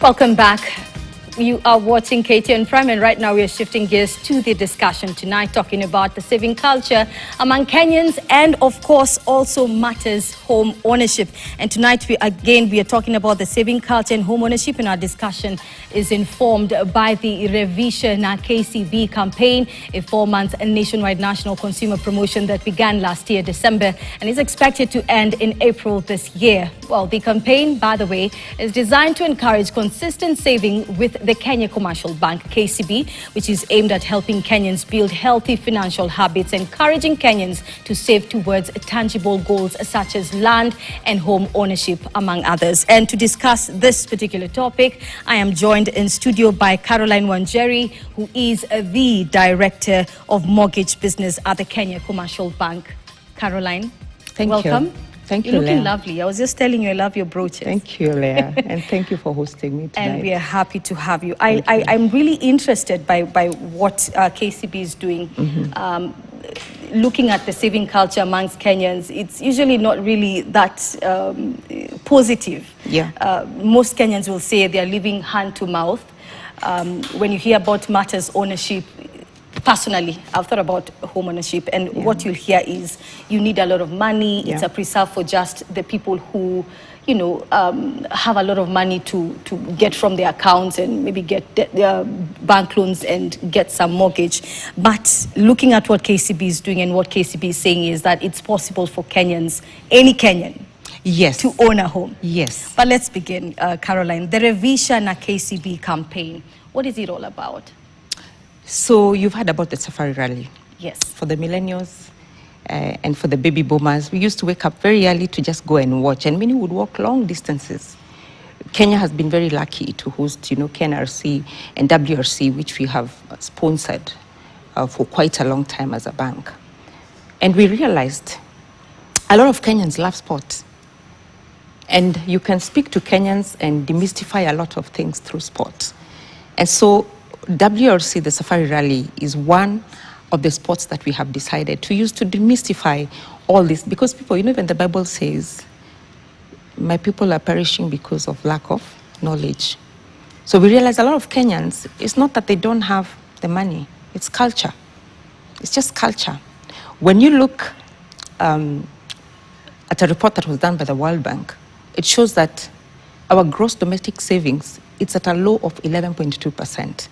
Welcome back. You are watching KTN Prime, and right now we are shifting gears to the discussion tonight, talking about the saving culture among Kenyans and, of course, also matters home ownership. And tonight, we are talking about the saving culture and home ownership, and our discussion is informed by the Revvisha na KCB campaign, a 4-month nationwide national consumer promotion that began last year, December, and is expected to end in April this year. Well, the campaign, by the way, is designed to encourage consistent saving with the Kenya Commercial Bank, KCB, which is aimed at helping Kenyans build healthy financial habits, encouraging Kenyans to save towards tangible goals such as land and home ownership, among others. And to discuss this particular topic, I am joined in studio by Caroline Wanjeri, who is the Director of Mortgage Business at the Kenya Commercial Bank. Caroline, welcome. Thank you, You're looking Leah. Lovely. I was just telling you I love your brooches. Thank you, Leah. And thank you for hosting me tonight. And we are happy to have you. I'm really interested by what KCB is doing. Looking at the saving culture amongst Kenyans, it's usually not really that positive. Yeah. Most Kenyans will say they are living hand to mouth. When you hear about matters ownership, personally, I've thought about home ownership, and what you'll hear is you need a lot of money. It's a preserve for just the people who, you know, have a lot of money to get from their accounts and maybe get their bank loans and get some mortgage. But looking at what KCB is doing and what KCB is saying is that it's possible for Kenyans, any Kenyan, to own a home. Yes. But let's begin, Caroline. The Revvisha na KCB campaign, what is it all about? So you've heard about the Safari Rally. Yes. For the millennials and for the baby boomers, we used to wake up very early to just go and watch, and many would walk long distances. Kenya has been very lucky to host, you know, KNRC and WRC, which we have sponsored for quite a long time as a bank. And we realized a lot of Kenyans love sports. And you can speak to Kenyans and demystify a lot of things through sports. And so WRC, the Safari Rally, is one of the sports that we have decided to use to demystify all this. Because people, you know, even the Bible says, my people are perishing because of lack of knowledge. So we realize a lot of Kenyans, it's not that they don't have the money, it's culture. It's just culture. When you look at a report that was done by the World Bank, it shows that our gross domestic savings, it's at a low of 11.2%.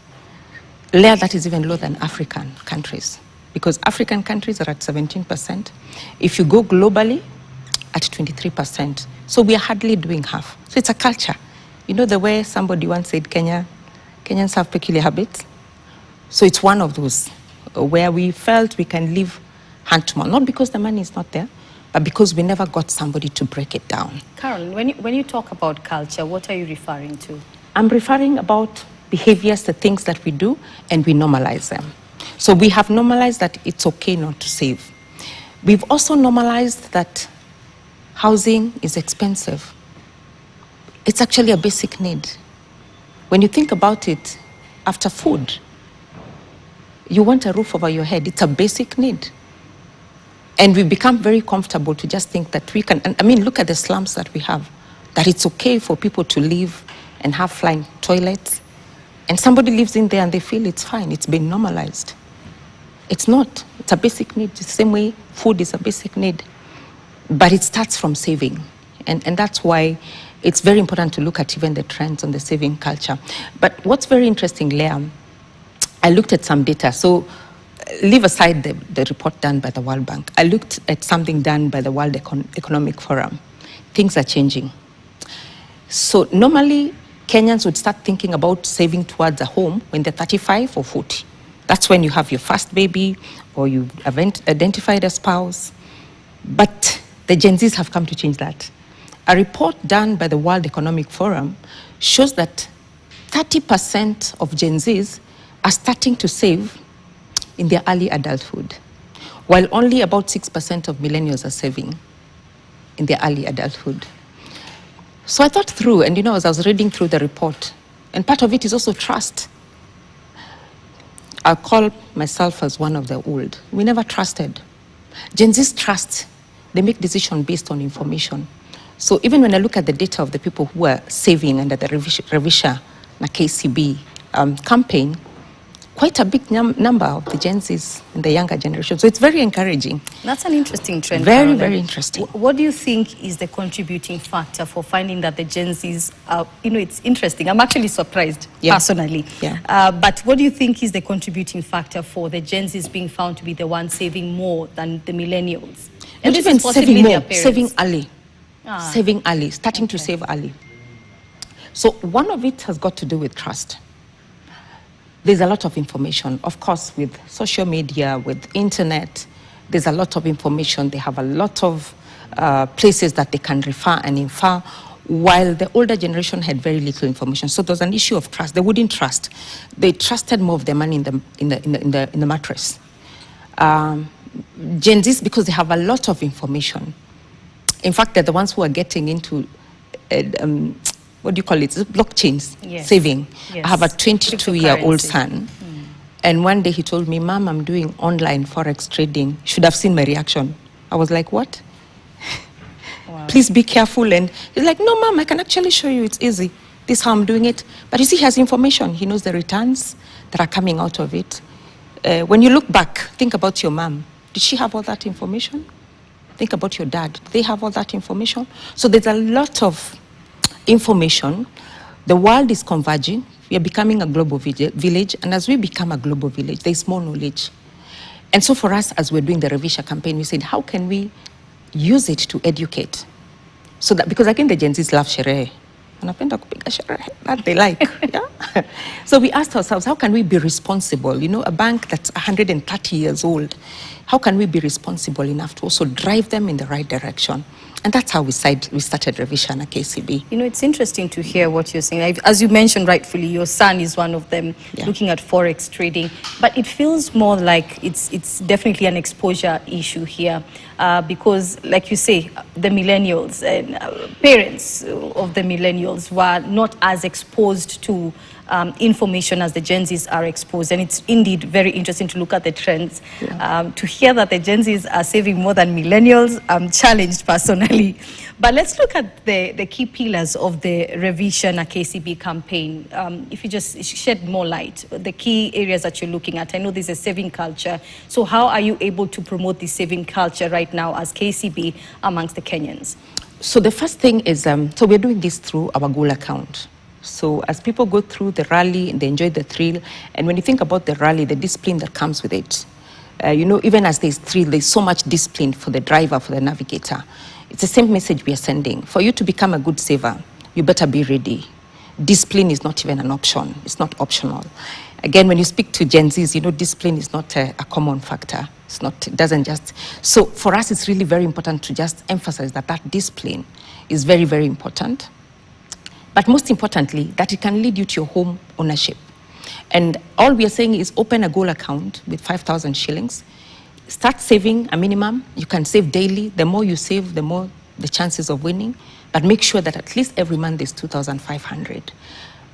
That is even lower than African countries, because African countries are at 17%. If you go globally, at 23%. So we are hardly doing half. So it's a culture. You know the way somebody once said Kenyans have peculiar habits? So it's one of those where we felt we can live hand to mouth, not because the money is not there, but because we never got somebody to break it down. Carol, when you talk about culture, what are you referring to? I'm referring about behaviors, the things that we do, and we normalize them. So we have normalized that it's okay not to save. We've also normalized that housing is expensive. It's actually a basic need. When you think about it, after food, you want a roof over your head. It's a basic need. And we've become very comfortable to just think that we can, I mean, look at the slums that we have, that it's okay for people to live and have flying toilets. And somebody lives in there and they feel it's fine. It's been normalized. It's not. It's a basic need. The same way food is a basic need. But it starts from saving. And that's why it's very important to look at even the trends on the saving culture. But what's very interesting, Leah, I looked at some data. So leave aside the report done by the World Bank. I looked at something done by the World Economic Forum. Things are changing. So normally, Kenyans would start thinking about saving towards a home when they're 35 or 40. That's when you have your first baby or you've identified a spouse. But the Gen Zs have come to change that. A report done by the World Economic Forum shows that 30% of Gen Zs are starting to save in their early adulthood, while only about 6% of millennials are saving in their early adulthood. So I thought through, and you know, as I was reading through the report, and part of it is also trust. I call myself as one of the old. We never trusted. Gen Z's trust. They make decisions based on information. So even when I look at the data of the people who are saving under the Revvisha and KCB campaign, quite a big number of the Gen Zs and the younger generation. So it's very encouraging. That's an interesting trend. Very, Caroline. very interesting. What do you think is the contributing factor for finding that the Gen Zs are, it's interesting. I'm actually surprised personally. Yeah. But what do you think is the contributing factor for the Gen Zs being found to be the ones saving more than the millennials? And this is saving more, saving early. Saving early, starting to save early. So one of it has got to do with trust. There's a lot of information, of course, with social media, with internet. There's a lot of information. They have a lot of places that they can refer and infer, while the older generation had very little information. So there's an issue of trust. They wouldn't trust. They trusted more of their money in the mattress. Gen Zs, because they have a lot of information. In fact, they're the ones who are getting into what do you call it? Blockchains, saving. Yes. I have a 22-year-old son, and one day he told me, "Mom, I'm doing online forex trading." Should have seen my reaction. I was like, "What? Wow. Please be careful." And he's like, "No, Mom, I can actually show you. It's easy. This is how I'm doing it." But you see, he has information. He knows the returns that are coming out of it. When you look back, think about your mom. Did she have all that information? Think about your dad. Did they have all that information? So there's a lot of information. The world is converging. We are becoming a global village. And as we become a global village, there's more knowledge. And so for us, as we're doing the Revvisha campaign, we said, how can we use it to educate? So that, because again, the Gen Zs love sherehe. Wanapenda kupiga sherehe, that they like. Yeah? So we asked ourselves, how can we be responsible? A bank that's 130 years old, how can we be responsible enough to also drive them in the right direction? And that's how we started Revvisha and KCB. It's interesting to hear what you're saying. As you mentioned rightfully, your son is one of them, looking at forex trading. But it feels more like it's definitely an exposure issue here. Because, like you say, the millennials and parents of the millennials were not as exposed to information as the Gen Zs are exposed. And it's indeed very interesting to look at the trends. To hear that the Gen Zs are saving more than millennials, I'm challenged personally. But let's look at the key pillars of the Revvisha and KCB campaign. If you just shed more light, the key areas that you're looking at. I know there's a saving culture. So how are you able to promote this saving culture right now as KCB amongst the Kenyans? So the first thing is, so we're doing this through our Google account. So as people go through the rally, they enjoy the thrill. And when you think about the rally, the discipline that comes with it, even as there's thrill, there's so much discipline for the driver, for the navigator. It's the same message we are sending. For you to become a good saver, you better be ready. Discipline is not even an option. It's not optional. Again, when you speak to Gen Zs, discipline is not a common factor. It doesn't just. So for us, it's really very important to just emphasize that discipline is very, very important. But most importantly, that it can lead you to your home ownership. And all we are saying is open a goal account with 5,000 shillings. Start saving a minimum. You can save daily. The more you save, the more the chances of winning. But make sure that at least every month is 2,500.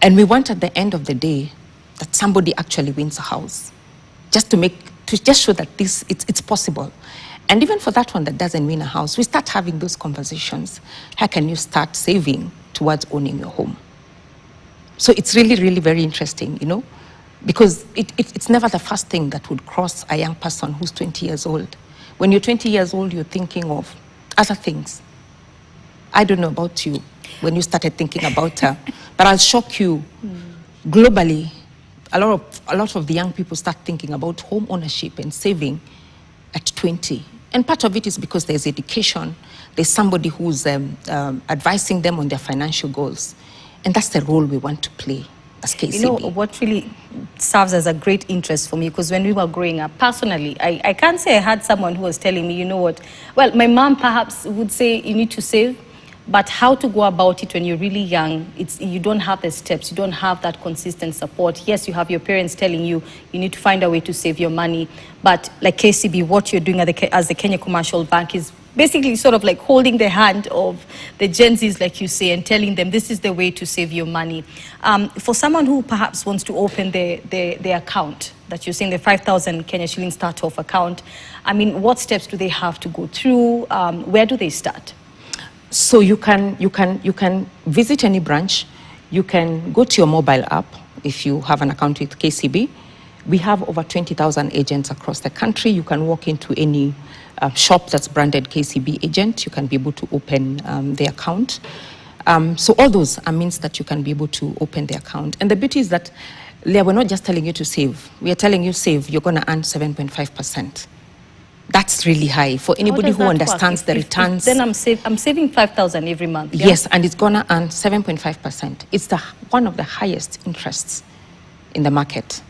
And we want at the end of the day that somebody actually wins a house. Just to show that it's possible. And even for that one that doesn't win a house, we start having those conversations. How can you start saving towards owning your home? So it's really, really very interesting, because it's never the first thing that would cross a young person who's 20 years old. When you're 20 years old, you're thinking of other things. I don't know about you, when you started thinking about her, but I'll shock you. Globally, a lot of the young people start thinking about home ownership and saving at 20. And part of it is because there's education, there's somebody who's advising them on their financial goals. And that's the role we want to play as KCB. What really serves as a great interest for me, because when we were growing up, personally, I can't say I had someone who was telling me, well, my mom perhaps would say you need to save, but how to go about it when you're really young, you don't have the steps, you don't have that consistent support. Yes, you have your parents telling you need to find a way to save your money, but like KCB, what you're doing as the Kenya Commercial Bank is basically sort of like holding the hand of the Gen Zs, like you say, and telling them this is the way to save your money. For someone who perhaps wants to open the account that you're saying, the 5,000 Kenya shilling start-off account, what steps do they have to go through? Where do they start? So you can visit any branch. You can go to your mobile app if you have an account with KCB. We have over 20,000 agents across the country. You can walk into any shop that's branded KCB agent. You can be able to open the account. So all those are means that you can be able to open the account. And the beauty is that we're not just telling you to save. We are telling you save, you're going to earn 7.5%. That's really high for anybody who understands the returns. Then I'm saving 5,000 every month. Yeah? Yes, and it's going to earn 7.5%. It's one of the highest interests in the market.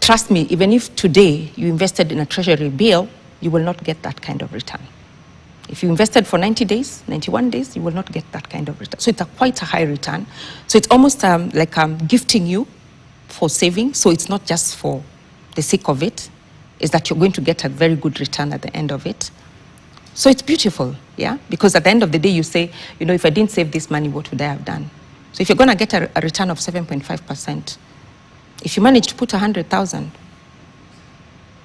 Trust me, even if today you invested in a treasury bill, you will not get that kind of return. If you invested for 90 days, 91 days, you will not get that kind of return. So it's quite a high return. So it's almost like gifting you for saving. So it's not just for the sake of it. It's that you're going to get a very good return at the end of it. So it's beautiful, yeah? Because at the end of the day, you say, you know, if I didn't save this money, what would I have done? So if you're going to get a return of 7.5%, if you manage to put 100,000,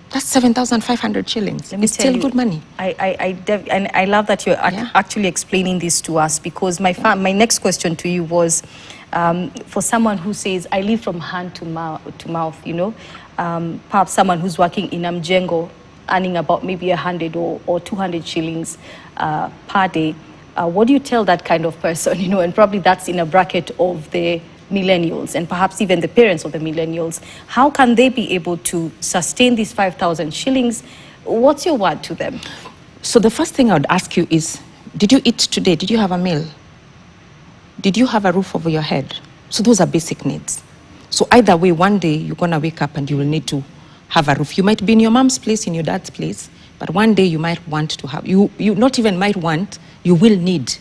that's 7,500 shillings. It's still good money. I love that you're actually explaining this to us, because my next question to you was, for someone who says, I live from hand to mouth, you know, perhaps someone who's working in Mjengo, earning about maybe 100 or 200 shillings per day, what do you tell that kind of person, you know, and probably that's in a bracket of the millennials and perhaps even the parents of the millennials? How can they be able to sustain these 5,000 shillings? What's your word to them? So the first thing I would ask you is, did you eat today? Did you have a meal? Did you have a roof over your head? So those are basic needs. So either way, one day you're going to wake up and you will need to have a roof. You might be in your mom's place, in your dad's place, but one day you might want to have, you not even might want, you will need.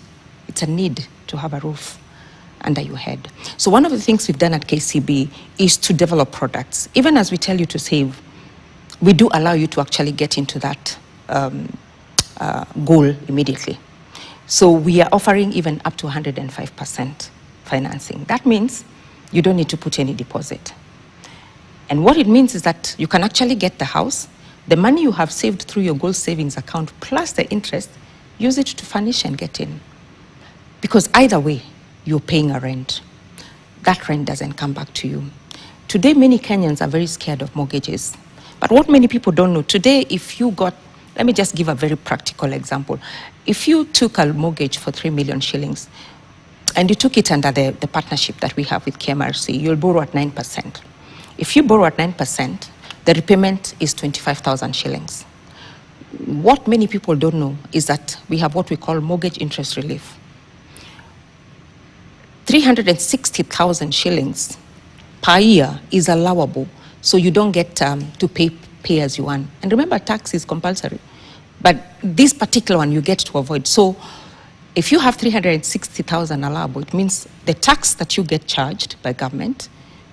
It's a need to have a roof under your head. So one of the things we've done at KCB is to develop products. Even as we tell you to save, we do allow you to actually get into that goal immediately. So we are offering even up to 105% financing. That means you don't need to put any deposit. And what it means is that you can actually get the house, the money you have saved through your gold savings account plus the interest, use it to furnish and get in. Because either way, you're paying a rent. That rent doesn't come back to you. Today, many Kenyans are very scared of mortgages. But what many people don't know, today, if you got, let me just give a very practical example. If you took a mortgage for 3 million shillings, and you took it under the partnership that we have with KMRC, you'll borrow at 9%. If you borrow at 9%, the repayment is 25,000 shillings. What many people don't know is that we have what we call mortgage interest relief. 360,000 shillings per year is allowable, so you don't get to pay as you earn. And remember, tax is compulsory. But this particular one, you get to avoid. So if you have 360,000 allowable, it means the tax that you get charged by government,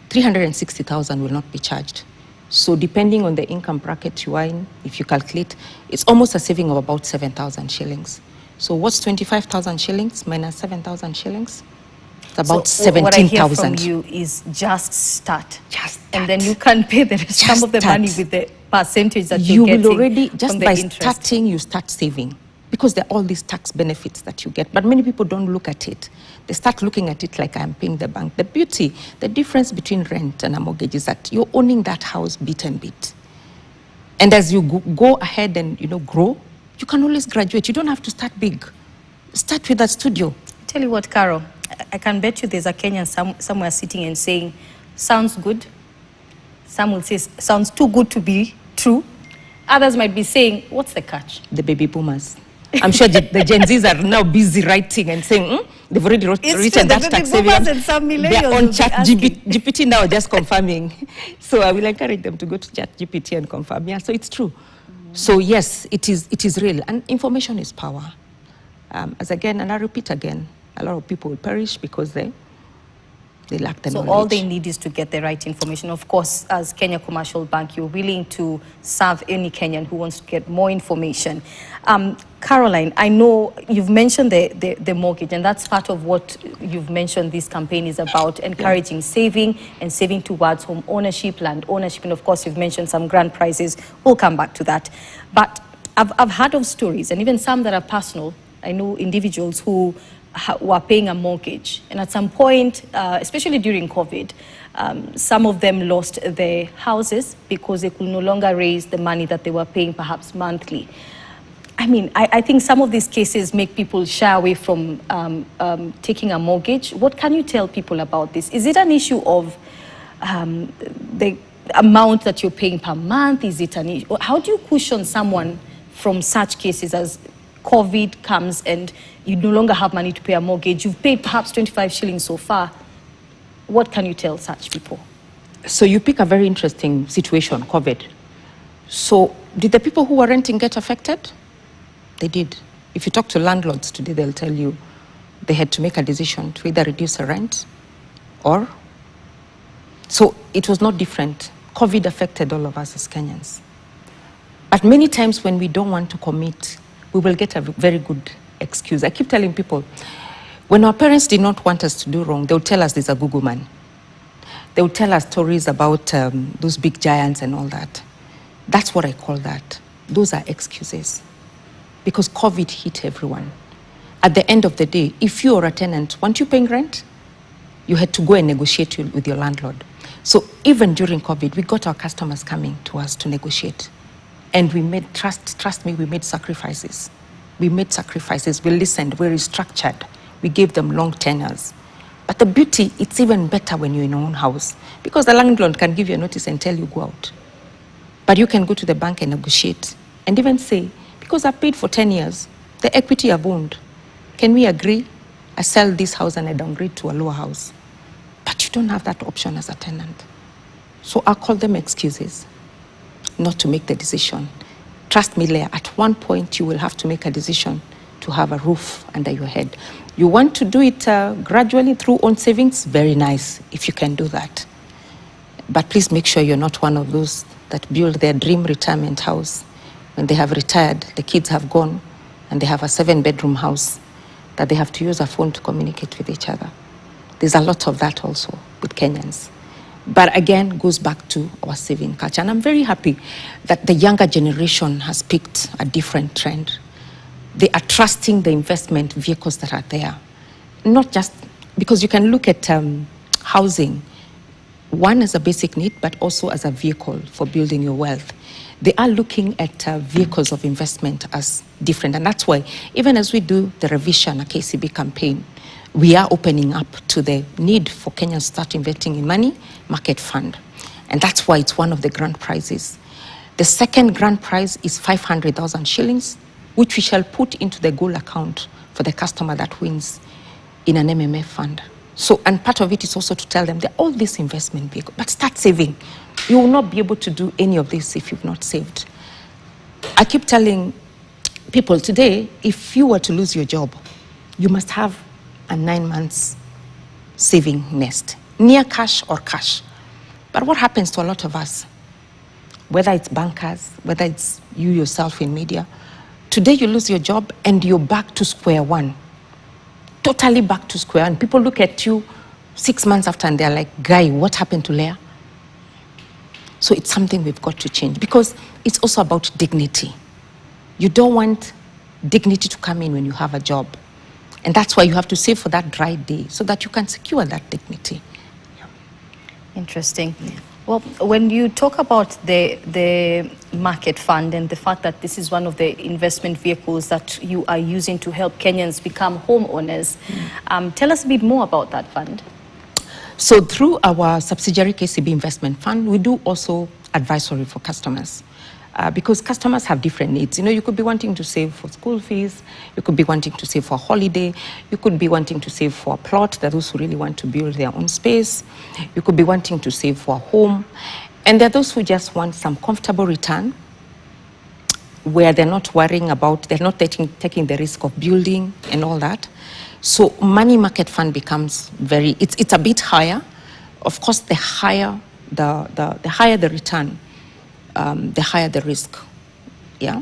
360,000 will not be charged. So depending on the income bracket you are in, if you calculate, it's almost a saving of about 7,000 shillings. So what's 25,000 shillings minus 7,000 shillings? It's about 17,000. What I hear from you is just start. And then you can pay the rest, some of the money with the percentage that you're getting. You will already, just by interest. starting, you start saving. Because there are all these tax benefits that you get. But many people don't look at it. They start looking at it like I'm paying the bank. The beauty, the difference between rent and a mortgage is that you're owning that house bit and bit. And as you go ahead and grow, you can always graduate. You don't have to start big. Start with a studio. Tell you what, Carol, I can bet you there's a Kenyan somewhere sitting and saying, sounds good. Some will say, sounds too good to be true. Others might be saying, what's the catch? The baby boomers. I'm sure the Gen Zs are now busy writing and saying, they've already written that tax savings. They're on Chat GPT now, just confirming. So I will encourage them to go to Chat GPT and confirm. Yeah, so it's true. So yes, it is real. And information is power. As again, and I repeat again, a lot of people will perish because they lack the knowledge. So all they need is to get the right information. Of course, as Kenya Commercial Bank, you're willing to serve any Kenyan who wants to get more information. Caroline, I know you've mentioned the mortgage, and that's part of what you've mentioned this campaign is about, encouraging saving and saving towards home ownership, land ownership, and of course you've mentioned some grand prizes. We'll come back to that. But I've heard of stories, and even some that are personal, I know individuals who were paying a mortgage, and at some point, especially during COVID, some of them lost their houses because they could no longer raise the money that they were paying perhaps monthly. I mean, I think some of these cases make people shy away from taking a mortgage. What can you tell people about this? Is it an issue of the amount that you're paying per month? Is it an issue? How do you cushion someone from such cases as COVID comes and you no longer have money to pay a mortgage? You've paid perhaps 25 shillings so far. What can you tell such people? So you pick a very interesting situation, COVID. So did the people who were renting get affected? They did. If you talk to landlords today, they'll tell you they had to make a decision to either reduce the rent or... So it was not different. COVID affected all of us as Kenyans. But many times when we don't want to commit, we will get a very good excuse. I keep telling people, when our parents did not want us to do wrong, they would tell us there's a Google man. They would tell us stories about those big giants and all that. That's what I call that. Those are excuses. Because COVID hit everyone. At the end of the day, if you are a tenant, weren't you paying rent? You had to go and negotiate with your landlord. So even during COVID, we got our customers coming to us to negotiate. And we made, trust me, we made sacrifices. We made sacrifices, we listened, we restructured. We gave them long tenures. But the beauty, it's even better when you're in your own house, because the landlord can give you a notice and tell you go out. But you can go to the bank and negotiate and even say, because I paid for 10 years, the equity I've owned, can we agree? I sell this house and I downgrade to a lower house. But you don't have that option as a tenant. So I call them excuses not to make the decision. Trust me, Leah, at one point you will have to make a decision to have a roof under your head. You want to do it gradually through own savings? Very nice, if you can do that. But please make sure you're not one of those that build their dream retirement house. When they have retired, the kids have gone, and they have a 7-bedroom house that they have to use a phone to communicate with each other. There's a lot of that also with Kenyans. But again, goes back to our saving culture. And I'm very happy that the younger generation has picked a different trend. They are trusting the investment vehicles that are there. Not just because you can look at housing, one as a basic need, but also as a vehicle for building your wealth. They are looking at vehicles of investment as different. And that's why, even as we do the Revvisha and a KCB campaign, we are opening up to the need for Kenyans to start investing in money market fund. And that's why it's one of the grand prizes. The second grand prize is 500,000 shillings, which we shall put into the goal account for the customer that wins in an MMF fund. So, and part of it is also to tell them that all this investment vehicle, but start saving. You will not be able to do any of this if you've not saved. I keep telling people today, if you were to lose your job, you must have a 9 months saving nest, near cash or cash. But what happens to a lot of us, whether it's bankers, whether it's you yourself in media, today you lose your job and you're back to square one. Totally back to square one. People look at you 6 months after and they're like, Guy, what happened to Leah? So it's something we've got to change, because it's also about dignity. You don't want dignity to come in when you have a job. And that's why you have to save for that dry day so that you can secure that dignity. Yeah. Interesting. Yeah. Well, when you talk about the market fund and the fact that this is one of the investment vehicles that you are using to help Kenyans become homeowners, tell us a bit more about that fund. So through our subsidiary KCB investment fund, we do also advisory for customers. Because customers have different needs. You know, you could be wanting to save for school fees, you could be wanting to save for a holiday, you could be wanting to save for a plot, that those who really want to build their own space, you could be wanting to save for a home, and there are those who just want some comfortable return, where they're not worrying about, they're not taking the risk of building and all that. So money market fund becomes very, it's a bit higher. Of course, the higher the return, the higher the risk, yeah.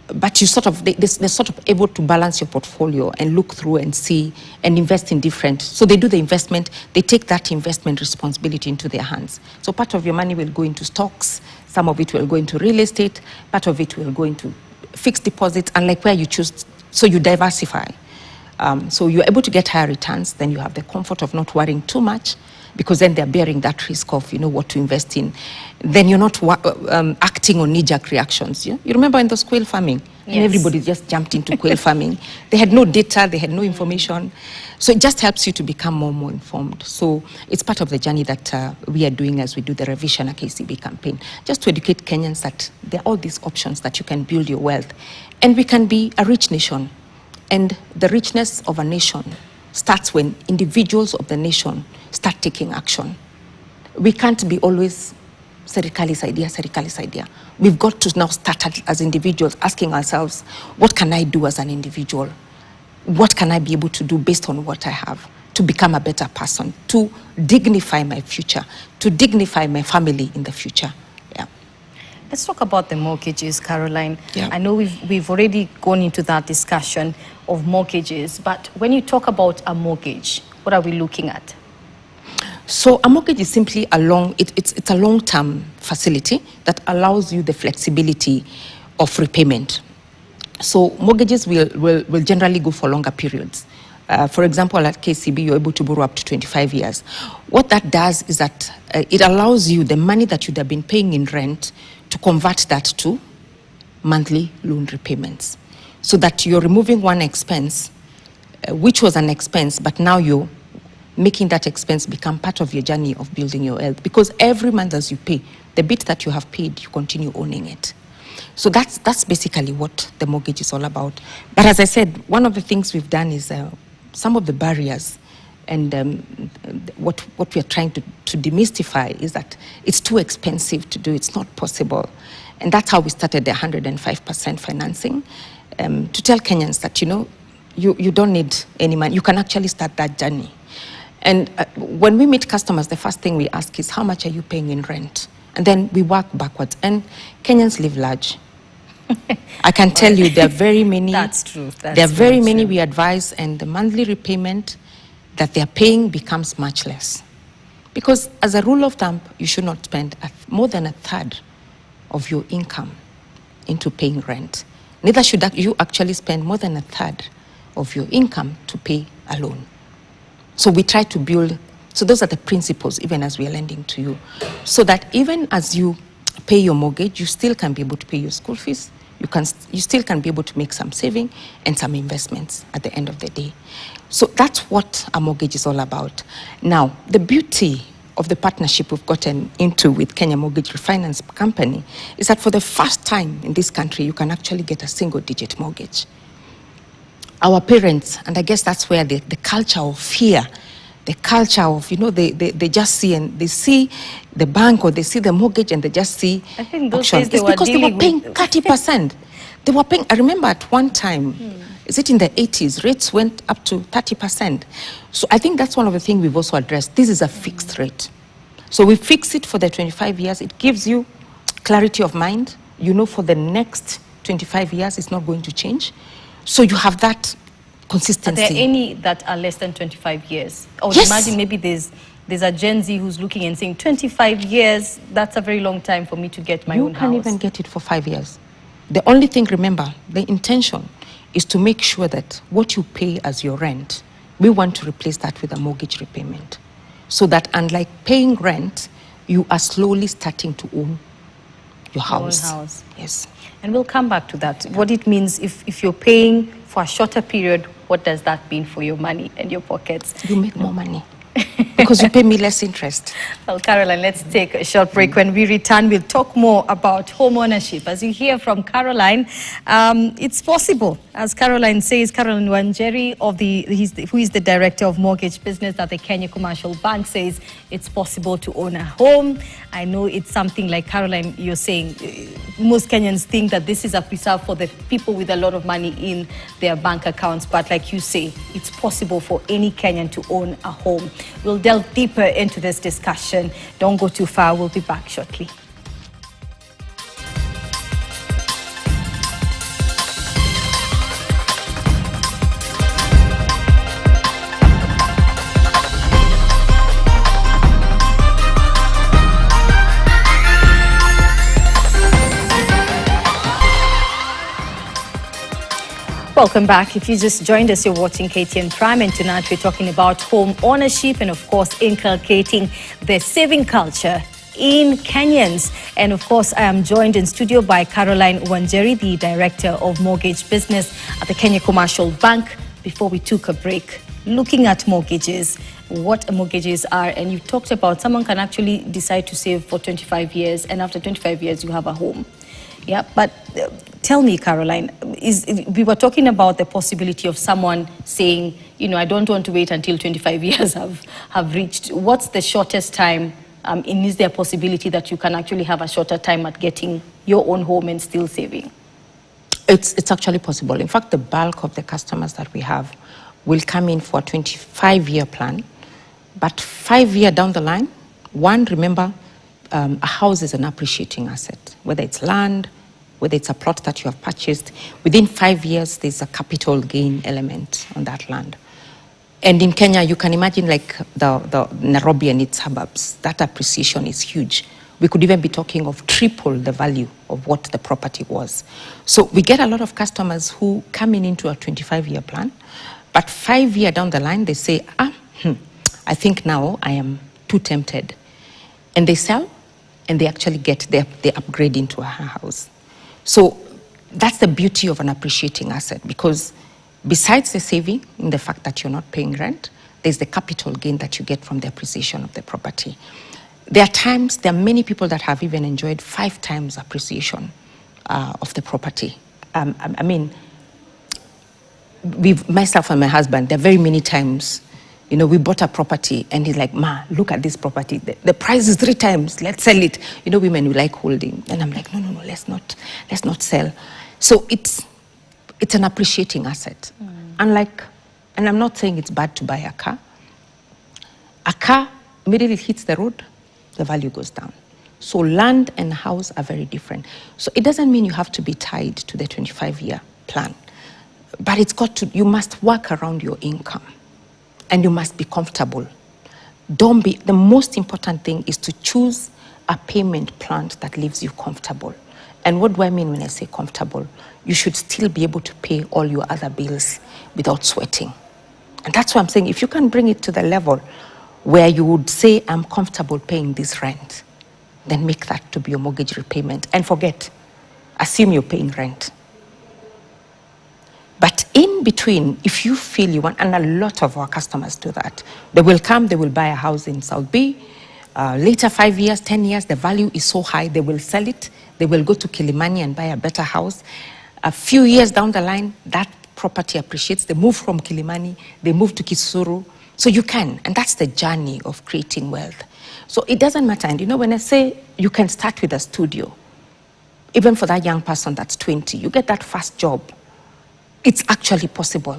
But you they're sort of able to balance your portfolio and look through and see and invest in different. So they do the investment, they take that investment responsibility into their hands. So part of your money will go into stocks, some of it will go into real estate, part of it will go into fixed deposits, and like where you choose So you diversify. So you're able to get higher returns, then you have the comfort of not worrying too much, because then they're bearing that risk of, what to invest in. Then you're not acting on knee-jerk reactions. You remember in the quail farming? Yes. And everybody just jumped into quail farming. They had no data, they had no information. So it just helps you to become more informed. So it's part of the journey that we are doing as we do the Revvisha KCB campaign, just to educate Kenyans that there are all these options that you can build your wealth. And we can be a rich nation. And the richness of a nation starts when individuals of the nation start taking action. We can't be always serikali's idea. We've got to now start as individuals asking ourselves, what can I do as an individual? What can I be able to do based on what I have to become a better person, to dignify my future, to dignify my family in the future? Yeah. Let's talk about the mortgages, Caroline. Yeah. I know we've already gone into that discussion of mortgages, but when you talk about a mortgage, what are we looking at? So a mortgage is simply it's a long-term facility that allows you the flexibility of repayment. So mortgages will generally go for longer periods. For example, at KCB, you're able to borrow up to 25 years. What that does is that it allows you the money that you'd have been paying in rent to convert that to monthly loan repayments, so that you're removing one expense, which was an expense, but now you're making that expense become part of your journey of building your wealth. Because every month as you pay, the bit that you have paid, you continue owning it. So that's basically what the mortgage is all about. But as I said, one of the things we've done is some of the barriers, and what we are trying to demystify is that it's too expensive to do. It's not possible. And that's how we started the 105% financing, to tell Kenyans that, you don't need any money. You can actually start that journey. And when we meet customers, the first thing we ask is, how much are you paying in rent? And then we work backwards. And Kenyans live large. I can tell you there are very many. That's true. There are very many we advise, and the monthly repayment that they are paying becomes much less. Because as a rule of thumb, you should not spend more than a third of your income into paying rent. Neither should you actually spend more than a third of your income to pay a loan. So we try to build, so those are the principles even as we are lending to you, so that even as you pay your mortgage, you still can be able to pay your school fees, you still can be able to make some saving and some investments at the end of the day. So that's what a mortgage is all about. Now, the beauty of the partnership we've gotten into with Kenya Mortgage Refinance Company is that for the first time in this country, you can actually get a single-digit mortgage. Our parents, and I guess that's where the culture of fear, the culture of, they just see, and they see the bank or they see the mortgage and they just see I think those auction. days It's because they were paying 30%. They were paying, I remember at one time, is it in the 80s, rates went up to 30%. So I think that's one of the things we've also addressed. This is a fixed rate. So we fix it for the 25 years. It gives you clarity of mind. For the next 25 years, it's not going to change. So you have that consistency. Are there any that are less than 25 years? Or Yes. Imagine maybe there's a Gen Z who's looking and saying, 25 years, that's a very long time for me to get my own house. You can even get it for 5 years. The only thing, remember, the intention is to make sure that what you pay as your rent, we want to replace that with a mortgage repayment. So that unlike paying rent, you are slowly starting to own your house. Your own house. Yes. And we'll come back to that. What it means if you're paying for a shorter period, what does that mean for your money and your pockets? You make more money because you pay me less interest. Well, Caroline, let's take a short break. When we return, we'll talk more about home ownership. As you hear from Caroline, it's possible. As Caroline says, Caroline Wanjeri, who is the director of mortgage business at the Kenya Commercial Bank, says it's possible to own a home. I know it's something like, Caroline, you're saying, most Kenyans think that this is a preserve for the people with a lot of money in their bank accounts. But like you say, it's possible for any Kenyan to own a home. We'll delve deeper into this discussion. Don't go too far. We'll be back shortly. Welcome back. If you just joined us, you're watching KTN Prime, and tonight we're talking about home ownership and, of course, inculcating the saving culture in Kenyans. And, of course, I am joined in studio by Caroline Wanjeri, the Director of Mortgage Business at the Kenya Commercial Bank. Before we took a break, looking at mortgages, what mortgages are, and you talked about someone can actually decide to save for 25 years, and after 25 years, you have a home. Yeah, but tell me, Caroline, we were talking about the possibility of someone saying, you know, I don't want to wait until 25 years have reached. What's the shortest time, and is there a possibility that you can actually have a shorter time at getting your own home and still saving? It's actually possible. In fact, the bulk of the customers that we have will come in for a 25-year plan, but 5 years down the line, remember, a house is an appreciating asset, whether it's land, whether it's a plot that you have purchased. Within 5 years, there's a capital gain element on that land. And in Kenya, you can imagine like the Nairobi and its suburbs, that appreciation is huge. We could even be talking of triple the value of what the property was. So we get a lot of customers who come into a 25-year plan, but 5 years down the line, they say, I think now I am too tempted. And they sell, and they actually they upgrade into a house. So that's the beauty of an appreciating asset, because besides the saving in the fact that you're not paying rent, there's the capital gain that you get from the appreciation of the property. There are many people that have even enjoyed 5 times appreciation of the property. I mean, myself and my husband, there are very many times, you know, we bought a property and he's like, Ma, look at this property. The price is 3 times, let's sell it. You know, women, we like holding. And I'm like, no, let's not sell. So it's an appreciating asset. Unlike, and I'm not saying it's bad to buy a car. A car, immediately it hits the road, the value goes down. So land and house are very different. So it doesn't mean you have to be tied to the 25-year plan. But you must work around your income. And you must be comfortable. The most important thing is to choose a payment plan that leaves you comfortable. And what do I mean when I say comfortable? You should still be able to pay all your other bills without sweating. And that's why I'm saying, if you can bring it to the level where you would say, I'm comfortable paying this rent, then make that to be your mortgage repayment. And assume you're paying rent. But in between, if you feel you want, and a lot of our customers do that, they will come, they will buy a house in South Bay. Later, 5 years, 10 years, the value is so high, they will sell it. They will go to Kilimani and buy a better house. A few years down the line, that property appreciates. They move from Kilimani, they move to Kisuru. So you can, and that's the journey of creating wealth. So it doesn't matter. And you know, when I say you can start with a studio, even for that young person that's 20, you get that first job. It's actually possible,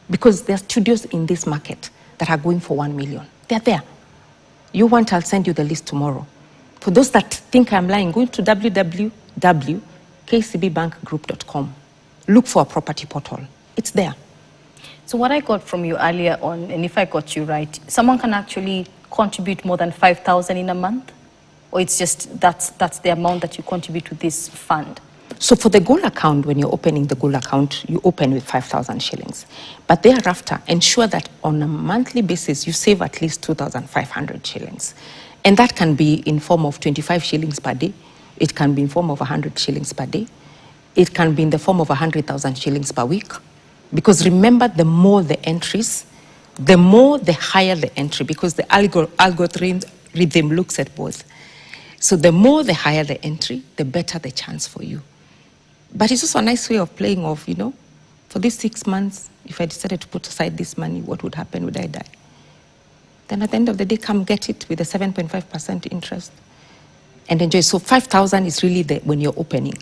because there are studios in this market that are going for 1 million. They're there. You want, I'll send you the list tomorrow. For those that think I'm lying, go to www.kcbbankgroup.com. Look for a property portal. It's there. So what I got from you earlier on, and if I got you right, someone can actually contribute more than 5,000 in a month? Or it's just that's the amount that you contribute to this fund? So for the goal account, when you're opening the goal account, you open with 5,000 shillings. But thereafter, ensure that on a monthly basis, you save at least 2,500 shillings. And that can be in form of 25 shillings per day. It can be in form of 100 shillings per day. It can be in the form of 100,000 shillings per week. Because remember, the more the entries, the higher the entry, because the algorithm looks at both. So the more the higher the entry, the better the chance for you. But it's also a nice way of playing off, you know, for these 6 months, if I decided to put aside this money, what would happen? Would I die? Then at the end of the day, come get it with a 7.5% interest and enjoy. So 5,000 is really when you're opening.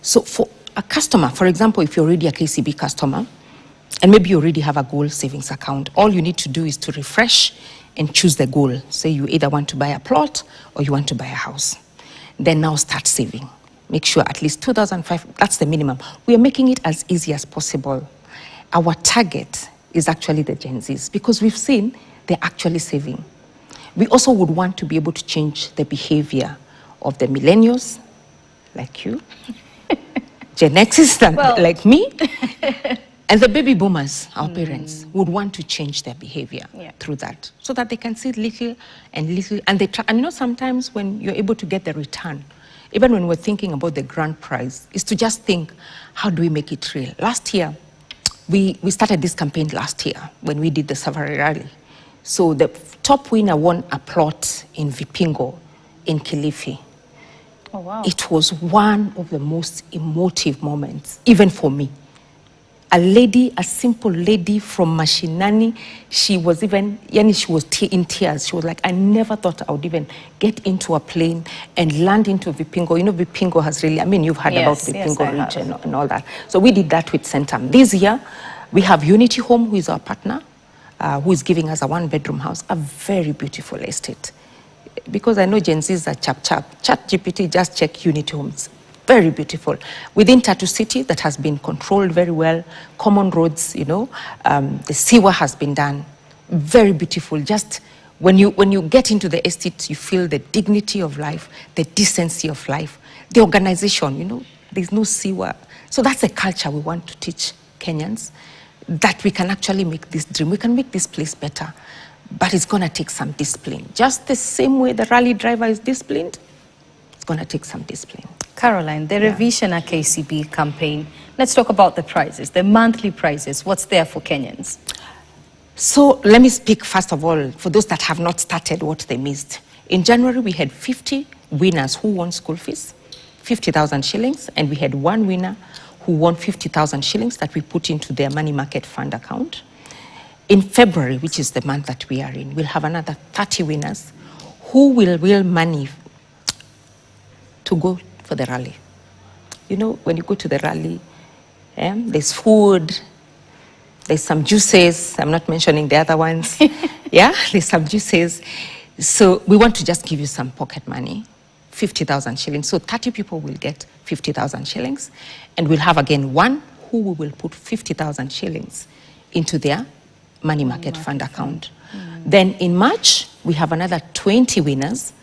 So for a customer, for example, if you're already a KCB customer, and maybe you already have a goal savings account, all you need to do is to refresh and choose the goal. Say you either want to buy a plot or you want to buy a house. Then now start saving. Make sure at least 2,500, that's the minimum. We are making it as easy as possible. Our target is actually the Gen Zs, because we've seen they're actually saving. We also would want to be able to change the behavior of the millennials, like you, Gen Xers like me, And the baby boomers, our parents, would want to change their behavior through that, so that they can see little and little, and they try. And you know, sometimes when you're able to get the return, even when we're thinking about the grand prize, is to just think, how do we make it real? Last year, we started this campaign last year when we did the Safari Rally. So the top winner won a plot in Vipingo, in Kilifi. Oh, wow. It was one of the most emotive moments, even for me. A lady, a simple lady from Mashinani, she was even, she was in tears. She was like, I never thought I would even get into a plane and land into Vipingo. You know, Vipingo has really, I mean, you've heard about Vipingo region and all that. So we did that with Centum. This year, we have Unity Home, who is our partner, who is giving us a one-bedroom house, a very beautiful estate. Because I know Gen Zs are ChatGPT, just check Unity Homes. Very beautiful. Within Tatu City, that has been controlled very well. Common roads, you know, the sewer has been done. Very beautiful. Just when you get into the estate, you feel the dignity of life, the decency of life, the organization, you know, there's no sewer. So that's a culture we want to teach Kenyans, that we can actually make this dream. We can make this place better, but it's going to take some discipline. Just the same way the rally driver is disciplined, it's going to take some discipline. Caroline, the Revvisha KCB campaign, let's talk about the prizes, the monthly prizes. What's there for Kenyans? So let me speak first of all for those that have not started what they missed. In January, we had 50 winners who won school fees, 50,000 shillings, and we had one winner who won 50,000 shillings that we put into their money market fund account. In February, which is the month that we are in, we'll have another 30 winners who will win money to go for the rally. You know, when you go to the rally, there's food, there's some juices. I'm not mentioning the other ones. There's some juices. So we want to just give you some pocket money, 50,000 shillings. So 30 people will get 50,000 shillings. And we'll have again one who we will put 50,000 shillings into their money market fund account. Then in March, we have another 20 winners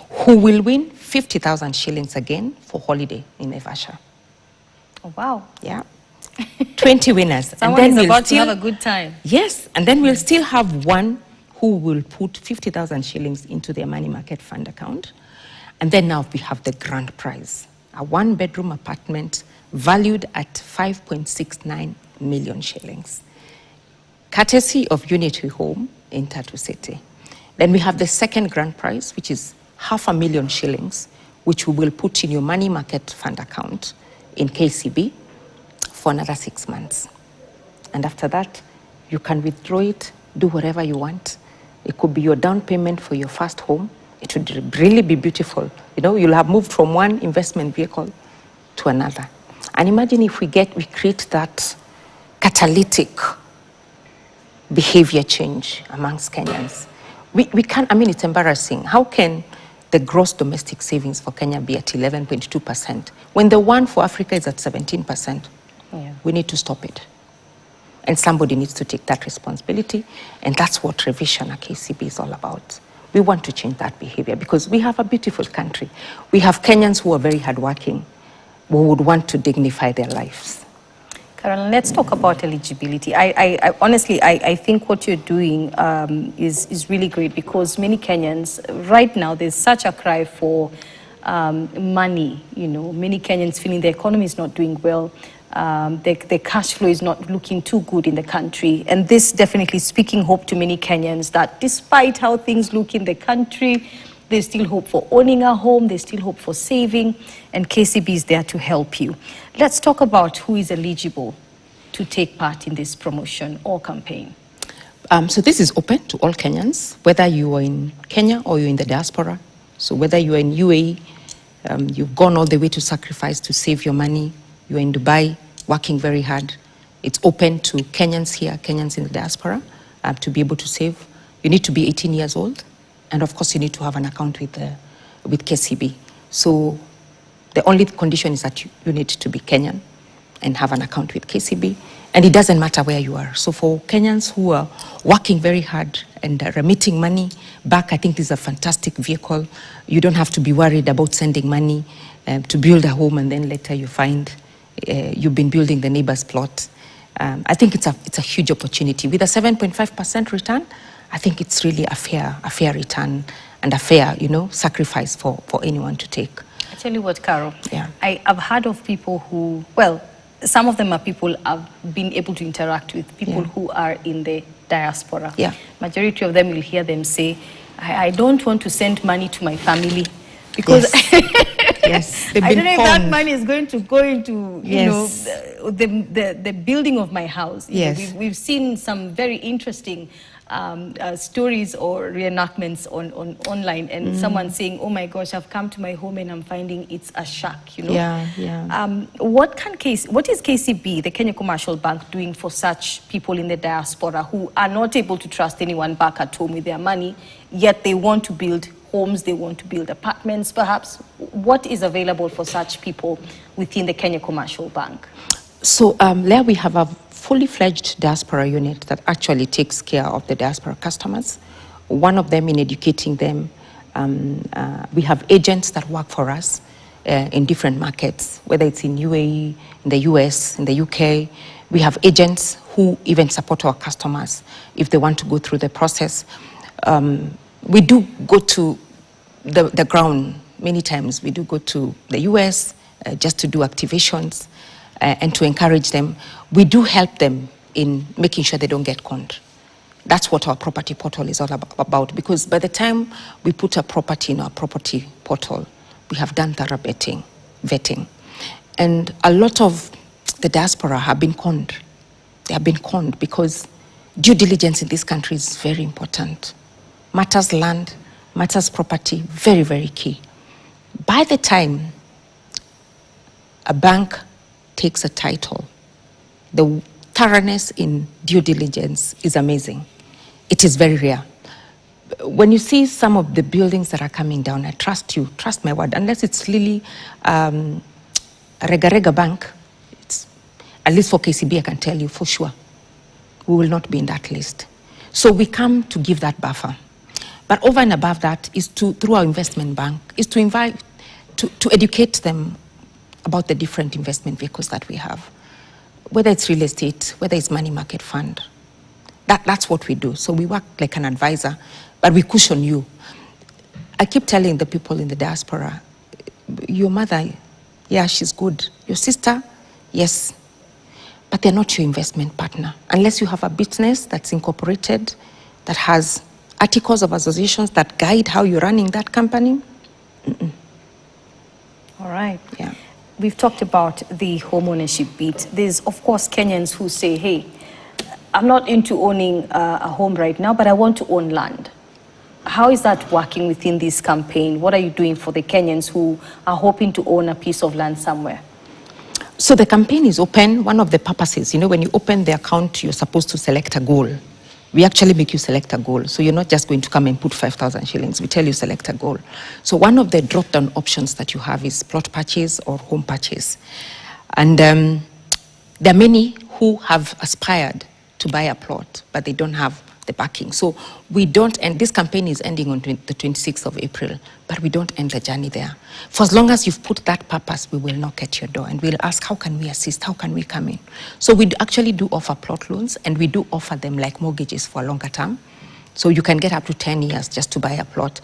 who will win 50,000 shillings again for holiday in Revvisha. Oh, wow. Yeah. 20 winners. Someone and then is about to have a good time. Yes, and then we'll still have one who will put 50,000 shillings into their money market fund account. And then now we have the grand prize, a one-bedroom apartment valued at 5.69 million shillings, courtesy of Unity Home in Tatu City. Then we have the second grand prize, which is 500,000 shillings, which we will put in your money market fund account in KCB for another 6 months. And after that, you can withdraw it, do whatever you want. It could be your down payment for your first home. It would really be beautiful. You know, you'll have moved from one investment vehicle to another. And imagine if we create that catalytic behavior change amongst Kenyans. We can't, I mean, it's embarrassing. How can the gross domestic savings for Kenya be at 11.2% when the one for Africa is at 17%? We need to stop it. And somebody needs to take that responsibility. And that's what Revvisha KCB is all about. We want to change that behavior because we have a beautiful country. We have Kenyans who are very hardworking, who would want to dignify their lives. Caroline, let's talk about eligibility. I honestly, I think what you're doing is really great because many Kenyans, right now, there's such a cry for money. You know, many Kenyans feeling the economy is not doing well. The cash flow is not looking too good in the country. And this definitely speaking hope to many Kenyans that despite how things look in the country, there's still hope for owning a home, there's still hope for saving, and KCB is there to help you. Let's talk about who is eligible to take part in this promotion or campaign. So this is open to all Kenyans, whether you are in Kenya or you're in the diaspora. So whether you are in UAE, you've gone all the way to sacrifice to save your money, you're in Dubai, working very hard. It's open to Kenyans here, Kenyans in the diaspora, to be able to save. You need to be 18 years old. And of course, you need to have an account with KCB. So the only condition is that you need to be Kenyan and have an account with KCB. And it doesn't matter where you are. So for Kenyans who are working very hard and remitting money back, I think this is a fantastic vehicle. You don't have to be worried about sending money to build a home and then later you find you've been building the neighbor's plot. I think it's a huge opportunity. With a 7.5% return, I think it's really a fair return and a fair, sacrifice for anyone to take. I tell you what, Carol, Yeah. I've heard of people who, well, some of them are people I've been able to interact with, people who are in the diaspora. Yeah. Majority of them will hear them say, I don't want to send money to my family because Yes. I don't know if that money is going to go into, Yes. the building of my house. Yes. We've seen some very interesting stories or reenactments online, and someone saying, "Oh my gosh, I've come to my home and I'm finding it's a shack." Yeah. What is KCB, the Kenya Commercial Bank, doing for such people in the diaspora who are not able to trust anyone back at home with their money, yet they want to build homes, they want to build apartments, perhaps? What is available for such people within the Kenya Commercial Bank? So there we have a fully fledged diaspora unit that actually takes care of the diaspora customers. One of them in educating them. We have agents that work for us in different markets, whether it's in UAE, in the US, in the UK. We have agents who even support our customers if they want to go through the process. We do go to the ground many times. We do go to the US just to do activations and to encourage them. We do help them in making sure they don't get conned. That's what our property portal is all about, because by the time we put a property in our property portal, we have done thorough vetting. And a lot of the diaspora have been conned. They have been conned because due diligence in this country is very important. Matters land, matters property, very, very key. By the time a bank takes a title, the thoroughness in due diligence is amazing. It is very rare. When you see some of the buildings that are coming down, I trust you, trust my word, unless it's really a rega bank, at least for KCB, I can tell you for sure, we will not be in that list. So we come to give that buffer. But over and above that is through our investment bank, is to invite, to educate them about the different investment vehicles that we have, whether it's real estate, whether it's money market fund. That's what we do. So we work like an advisor, but we cushion you. I keep telling the people in the diaspora, your mother, yeah, she's good. Your sister, yes, but they're not your investment partner. Unless you have a business that's incorporated, that has articles of associations that guide how you're running that company. All right. Yeah. We've talked about the home ownership bit. There's, of course, Kenyans who say, hey, I'm not into owning a home right now, but I want to own land. How is that working within this campaign? What are you doing for the Kenyans who are hoping to own a piece of land somewhere? So the campaign is open. One of the purposes, when you open the account, you're supposed to select a goal. We actually make you select a goal. So you're not just going to come and put 5,000 shillings. We tell you select a goal. So one of the drop-down options that you have is plot purchase or home purchase. And there are many who have aspired to buy a plot, but they don't have the backing. So we don't, and this campaign is ending on the 26th of April, but we don't end the journey there. For as long as you've put that purpose, we will knock at your door and we'll ask, how can we assist? How can we come in? So we actually do offer plot loans, and we do offer them like mortgages for a longer term. So you can get up to 10 years just to buy a plot.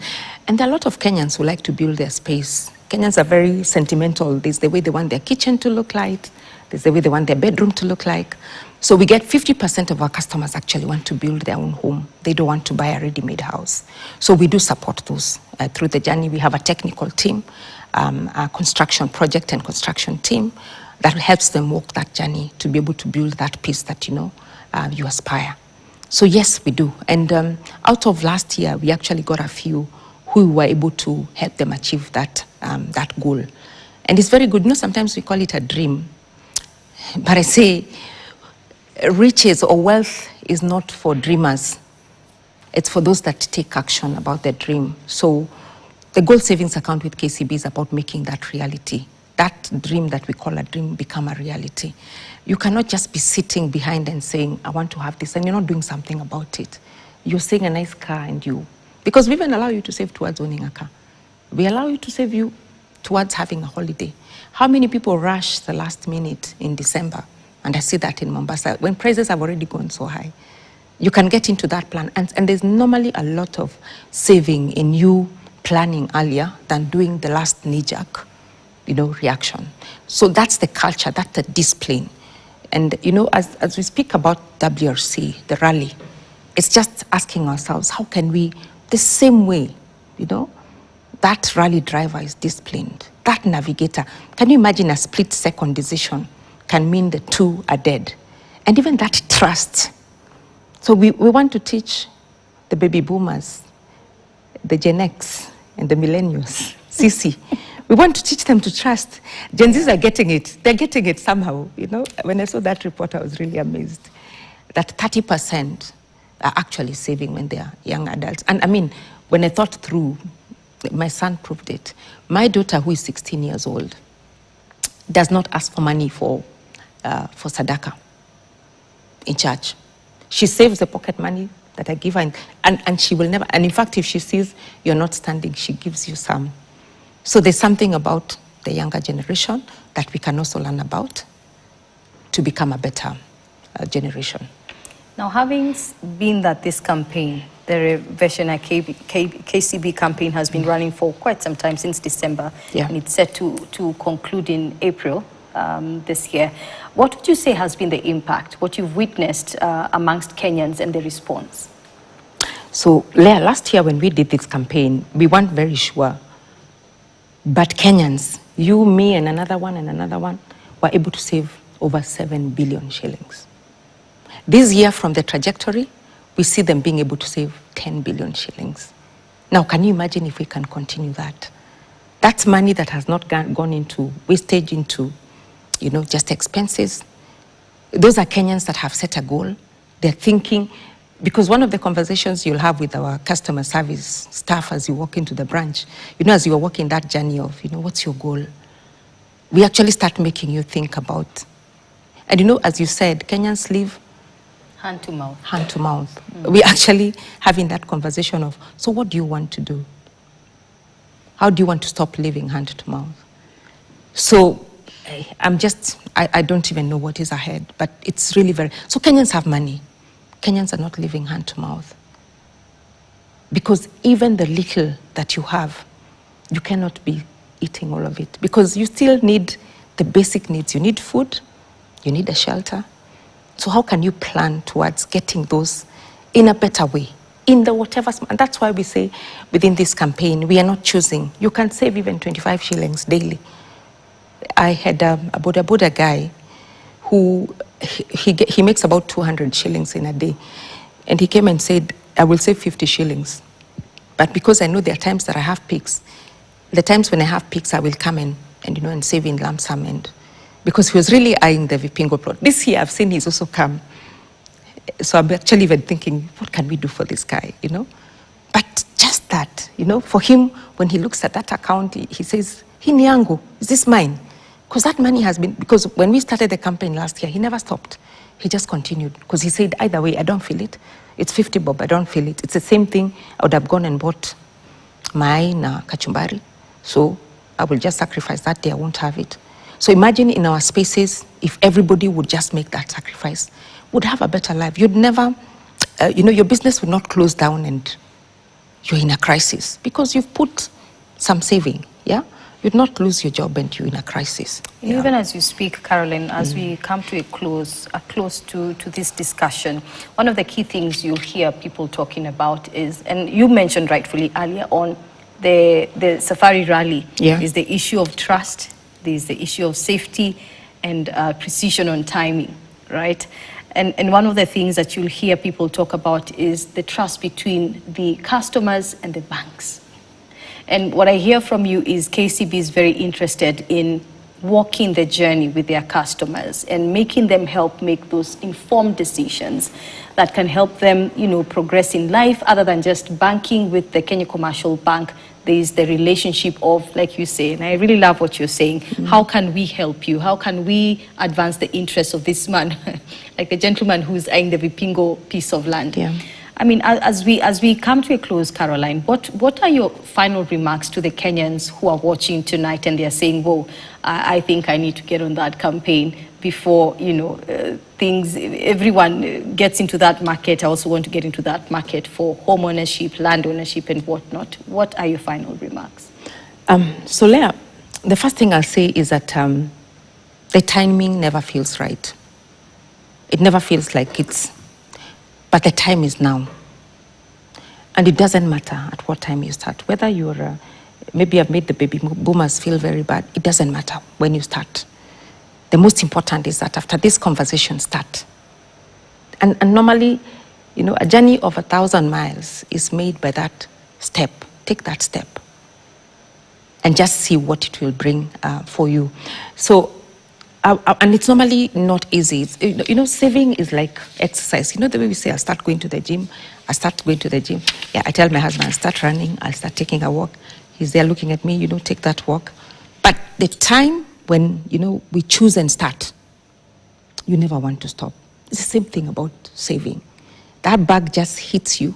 And there are a lot of Kenyans who like to build their space. Kenyans are very sentimental. There's the way they want their kitchen to look like. There's the way they want their bedroom to look like. So we get 50% of our customers actually want to build their own home. They don't want to buy a ready-made house. So we do support those through the journey. We have a technical team, a construction project and construction team that helps them walk that journey to be able to build that piece that you aspire. So yes, we do. And out of last year, we actually got a few who were able to help them achieve that goal. And it's very good. Sometimes we call it a dream. But I say, riches or wealth is not for dreamers. It's for those that take action about their dream. So the gold savings account with KCB is about making that reality. That dream that we call a dream become a reality. You cannot just be sitting behind and saying, I want to have this, and you're not doing something about it. You're saying a nice car because we even allow you to save towards owning a car. We allow you to save you towards having a holiday. How many people rush the last minute in December And I see that in Mombasa. When prices have already gone so high, you can get into that plan. And there's normally a lot of saving in you planning earlier than doing the last knee-jerk, reaction. So that's the culture, that's the discipline. And, as we speak about WRC, the rally, it's just asking ourselves, how can we, the same way, that rally driver is disciplined, that navigator. Can you imagine a split-second decision can mean the two are dead? And even that trust. So we want to teach the baby boomers, the Gen X, and the millennials, CC. We want to teach them to trust. Gen Zs are getting it. They're getting it somehow, When I saw that report, I was really amazed that 30% are actually saving when they are young adults. And I mean, when I thought through, my son proved it. My daughter, who is 16 years old, does not ask for money for Sadaka in church. She saves the pocket money that I give her, and she will never, and in fact, if she sees you're not standing, she gives you some. So there's something about the younger generation that we can also learn about to become a better generation. Now, having been that this campaign, the Revvisha KCB campaign has been running for quite some time, since December, and it's set to conclude in April this year. What would you say has been the impact, what you've witnessed amongst Kenyans and the response? So, Leah, last year when we did this campaign, we weren't very sure. But Kenyans, you, me, and another one, were able to save over 7 billion shillings. This year, from the trajectory, we see them being able to save 10 billion shillings. Now, can you imagine if we can continue that? That's money that has not gone into wastage, into, just expenses. Those are Kenyans that have set a goal. They're thinking, because one of the conversations you'll have with our customer service staff as you walk into the branch, as you are walking that journey of, what's your goal? We actually start making you think about, and as you said, Kenyans live hand to mouth. Hand to mouth. We're actually having that conversation of, so what do you want to do? How do you want to stop living hand to mouth? So I don't even know what is ahead, but it's really so Kenyans have money. Kenyans are not living hand to mouth. Because even the little that you have, you cannot be eating all of it. Because you still need the basic needs. You need food, you need a shelter. So how can you plan towards getting those in a better way? In the whatever, and that's why we say within this campaign, we are not choosing. You can save even 25 shillings daily. I had a boda guy who, he makes about 200 shillings in a day. And he came and said, I will save 50 shillings. But because I know there are times that I have peaks, the times when I have peaks, I will come in and save in lump sum. And because he was really eyeing the Vipingo plot. This year I've seen he's also come. So I'm actually even thinking, what can we do for this guy, But just that, for him, when he looks at that account, he says, hii ni yangu, is this mine? Because that money has been, because when we started the campaign last year, he never stopped. He just continued. Because he said, either way, I don't feel it. It's 50 bob, I don't feel it. It's the same thing. I would have gone and bought my kachumbari. So I will just sacrifice that day, I won't have it. So imagine in our spaces, if everybody would just make that sacrifice, would have a better life. You'd never, your business would not close down and you're in a crisis because you've put some saving, yeah? You'd not lose your job and you're in a crisis. Yeah. Even as you speak, Caroline, as we come to a close to this discussion, one of the key things you'll hear people talking about is, and you mentioned rightfully earlier on, the Safari Rally, is the issue of trust, there's the issue of safety and precision on timing, right? And one of the things that you'll hear people talk about is the trust between the customers and the banks. And what I hear from you is KCB is very interested in walking the journey with their customers and making them help make those informed decisions that can help them, progress in life other than just banking with the Kenya Commercial Bank. There is the relationship of, like you say, and I really love what you're saying, how can we help you? How can we advance the interests of this man, like the gentleman who's eyeing the Vipingo piece of land? Yeah. I mean, as we come to a close, Caroline, what are your final remarks to the Kenyans who are watching tonight and they're saying, "Whoa, I think I need to get on that campaign before everyone gets into that market. I also want to get into that market for home ownership, land ownership, and whatnot." What are your final remarks? So, Leah, the first thing I'll say is that the timing never feels right. It never feels like but the time is now. And it doesn't matter at what time you start. Whether you're, maybe I've made the baby boomers feel very bad. It doesn't matter when you start. The most important is that after this conversation start. And normally, a journey of 1,000 miles is made by that step. Take that step. And just see what it will bring for you. So, and it's normally not easy. Saving is like exercise. The way we say, I'll start going to the gym. Yeah, I tell my husband, I'll start running. I'll start taking a walk. He's there looking at me, take that walk. But the time when, we choose and start, you never want to stop. It's the same thing about saving. That bug just hits you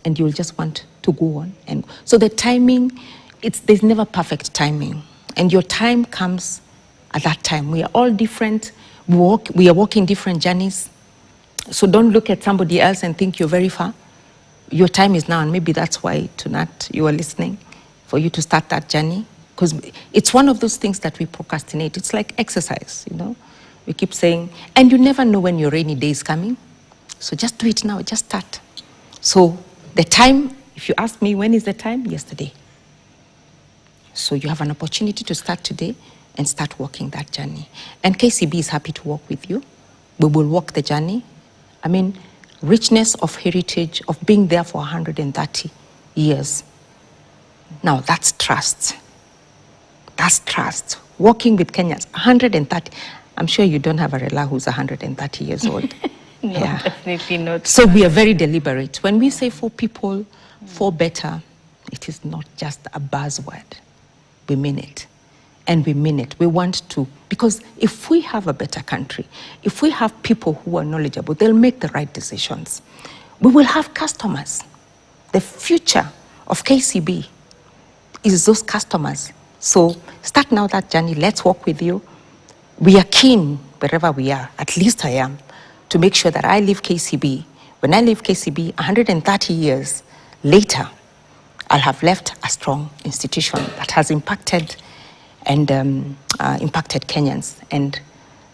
and you'll just want to go on. And so the timing, there's never perfect timing. And your time comes at that time. We are all different. We are walking different journeys. So don't look at somebody else and think you're very far. Your time is now, and maybe that's why tonight you are listening, for you to start that journey. Because it's one of those things that we procrastinate. It's like exercise, We keep saying, and you never know when your rainy day is coming. So just do it now, just start. So the time, if you ask me, when is the time? Yesterday. So you have an opportunity to start today and start walking that journey. And KCB is happy to walk with you. We will walk the journey. I mean, richness of heritage, of being there for 130 years. Now, that's trust. That's trust. Walking with Kenyans, 130. I'm sure you don't have a Rela who's 130 years old. No, yeah. Definitely not. So we are very deliberate. When we say for people, for better, it is not just a buzzword. We mean it. And we mean it. We want to, because if we have a better country, if we have people who are knowledgeable, they'll make the right decisions. We will have customers. The future of KCB is those customers. So start now that journey. Let's walk with you. We are keen, wherever we are, at least I am, to make sure that I leave KCB. When I leave KCB, 130 years later, I'll have left a strong institution that has impacted Kenyans and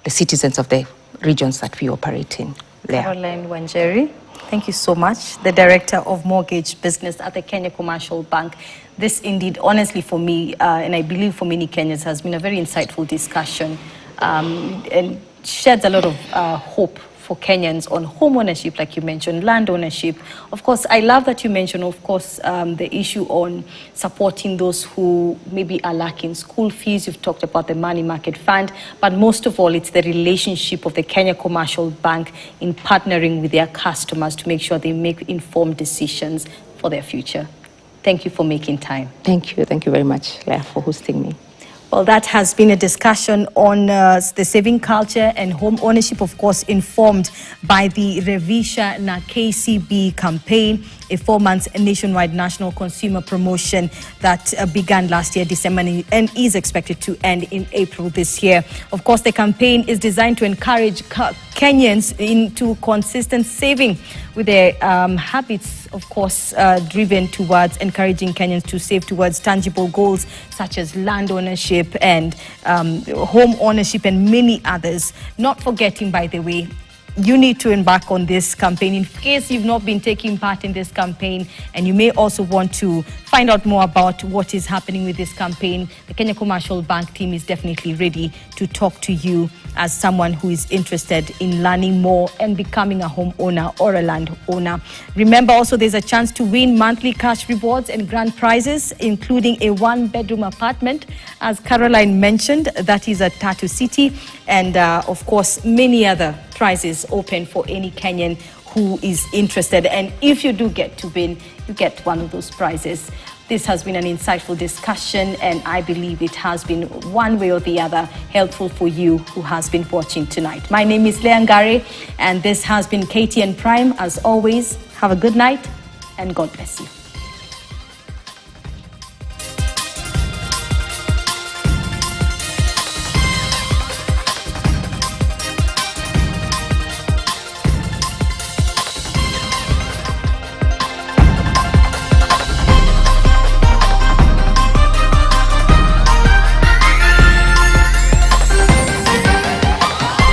the citizens of the regions that we operate in. Caroline Wanjeri, thank you so much, the Director of Mortgage Business at the Kenya Commercial Bank. This indeed, honestly for me, and I believe for many Kenyans, has been a very insightful discussion and sheds a lot of hope for Kenyans on home ownership, like you mentioned, land ownership. Of course, I love that you mentioned, of course, the issue on supporting those who maybe are lacking school fees. You've talked about the money market fund, but most of all, it's the relationship of the Kenya Commercial Bank in partnering with their customers to make sure they make informed decisions for their future. Thank you for making time. Thank you. Thank you very much, Leah, for hosting me. Well, that has been a discussion on the saving culture and home ownership, of course, informed by the Revvisha na KCB campaign, a 4-month nationwide national consumer promotion that began last year, December, and is expected to end in April this year. Of course, the campaign is designed to encourage Kenyans into consistent saving, with their habits, of course, driven towards encouraging Kenyans to save towards tangible goals such as land ownership and home ownership and many others. Not forgetting, by the way, you need to embark on this campaign in case you've not been taking part in this campaign, and you may also want to find out more about what is happening with this campaign. The Kenya Commercial Bank team is definitely ready to talk to you as someone who is interested in learning more and becoming a homeowner or a land owner. Remember also, there's a chance to win monthly cash rewards and grand prizes, including a 1-bedroom apartment, as Caroline mentioned, that is at Tatu City, and of course, many other prizes open for any Kenyan who is interested. And if you do get to win, you get one of those prizes. This has been an insightful discussion, and I believe it has been, one way or the other, helpful for you who has been watching tonight. My name is Leah Ngare, and this has been KTN Prime. As always, Have a good night and God bless you.